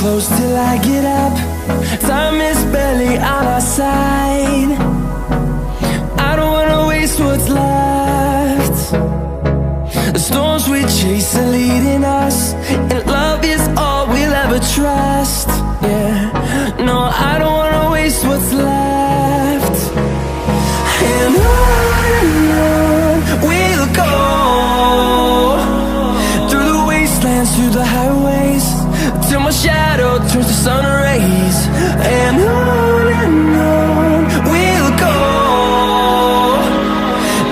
close till I get up. Time is barely on our side. I don't wanna waste what's left. The storms we chase are leading us, and love is all we'll ever trust. Yeah, no, I don't wanna waste what's left. And on we'll go, through the wastelands, through the highways, till my shadow turns to sun rays. And on we'll go,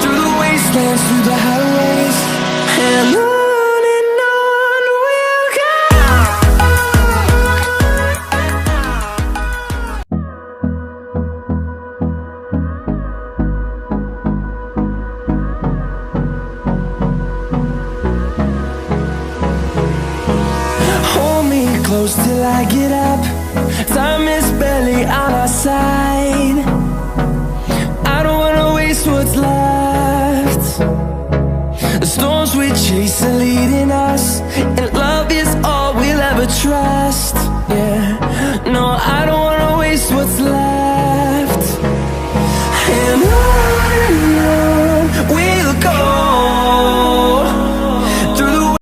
through the wastelands, through the highways, and on we'll go. Hold me close till I get up. Time is barely on our side. I don't wanna waste what's left. The storms we chase are leading us, and love is all we'll ever trust. Yeah, no, I don't wanna waste what's left.